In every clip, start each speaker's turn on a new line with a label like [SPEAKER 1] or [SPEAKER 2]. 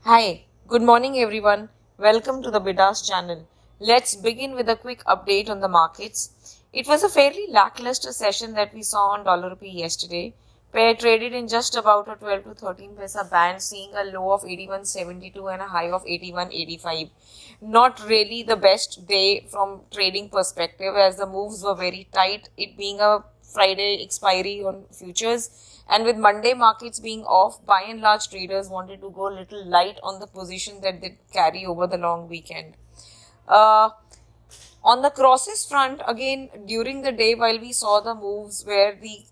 [SPEAKER 1] Hi, good morning everyone. Welcome to the BidAsk channel. Let's begin with a quick update on the markets. It was a fairly lackluster session that we saw on dollar rupee yesterday. Pair traded in just about a 12 to 13 paisa band, seeing a low of 81.72 and a high of 81.85. Not really the best day from trading perspective as the moves were very tight, it being a Friday expiry on futures. And with Monday markets being off, by and large, traders wanted to go a little light on the position that they carry over the long weekend. Uh, on the crosses front, again during the day, while we saw the moves where the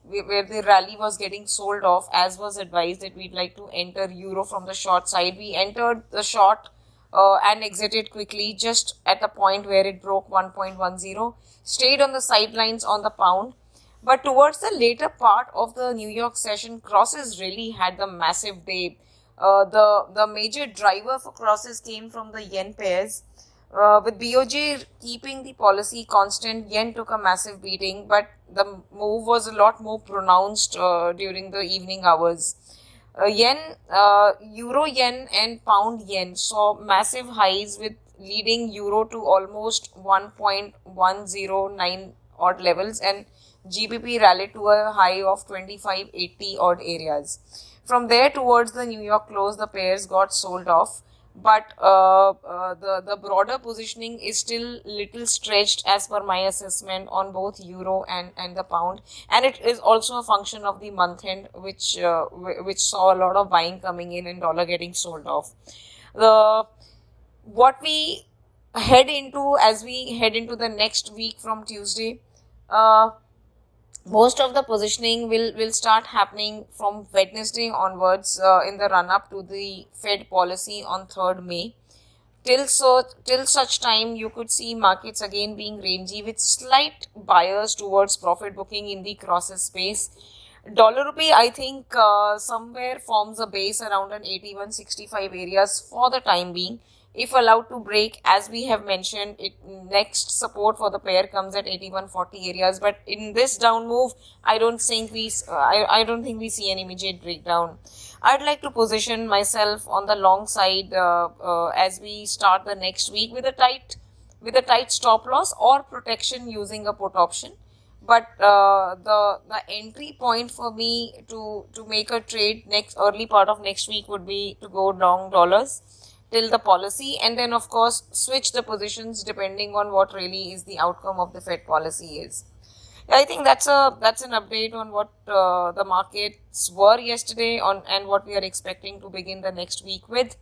[SPEAKER 1] rally was getting sold off, as was advised that we'd like to enter euro from the short side, we entered the short and exited quickly just at the point where it broke 1.10, stayed on the sidelines on the pound. But towards the later part of the New York session, crosses really had the massive day. The major driver for crosses came from the yen pairs. With BOJ keeping the policy constant, yen took a massive beating, but the move was a lot more pronounced during the evening hours. Euro yen and pound yen saw massive highs, with leading euro to almost 1.109 odd levels, and GBP rallied to a high of 25.80 odd areas. From there towards the New York close, the pairs got sold off, but the broader positioning is still little stretched as per my assessment on both euro and the pound, and it is also a function of the month end, which saw a lot of buying coming in and dollar getting sold off. What we head into as we head into the next week from Tuesday, most of the positioning will start happening from Wednesday onwards in the run up to the Fed policy on 3rd May. Till such time, you could see markets again being rangy with slight bias towards profit booking in the crosses space. Dollar rupee, I think, somewhere forms a base around an 81.65 areas for the time being. If allowed to break, as we have mentioned, next support for the pair comes at 81.40 areas. But in this down move, I don't think we see an immediate breakdown. I'd like to position myself on the long side as we start the next week with a tight stop loss or protection using a put option. But the entry point for me to make a trade next early part of next week would be to go long dollars till the policy, and then of course switch the positions depending on what really is the outcome of the Fed policy is. I think that's an update on what the markets were yesterday on and what we are expecting to begin the next week with.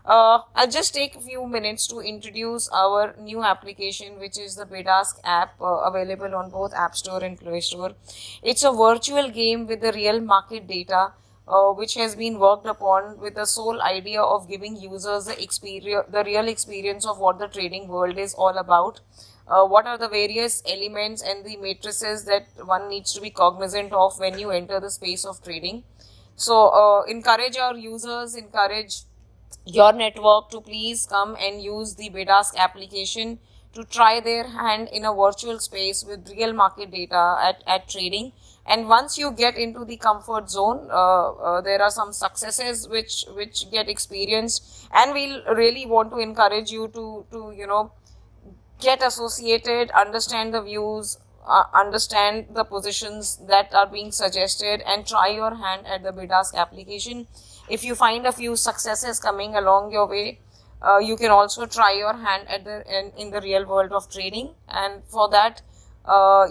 [SPEAKER 1] I'll just take a few minutes to introduce our new application, which is the BidAsk app, available on both App Store and Play Store. It's a virtual game with the real market data, which has been worked upon with the sole idea of giving users the real experience of what the trading world is all about. What are the various elements and the matrices that one needs to be cognizant of when you enter the space of trading. So encourage our users, encourage your network to please come and use the BidAsk application to try their hand in a virtual space with real market data at trading. And once you get into the comfort zone, there are some successes which get experienced, and we'll really want to encourage you to get associated, understand the views, understand the positions that are being suggested, and try your hand at the BidAsk application. If you find a few successes coming along your way, you can also try your hand at in the real world of trading. And for that,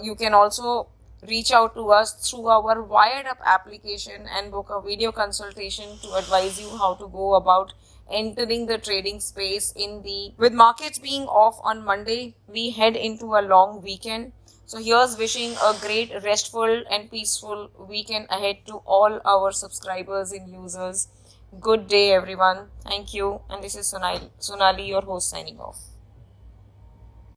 [SPEAKER 1] you can also reach out to us through our wired up application and book a video consultation to advise you how to go about entering the trading space with markets being off on Monday. We head into a long weekend. So here's wishing a great, restful and peaceful weekend ahead to all our subscribers and users. Good day, everyone. Thank you. And this is Sonali, your host, signing off.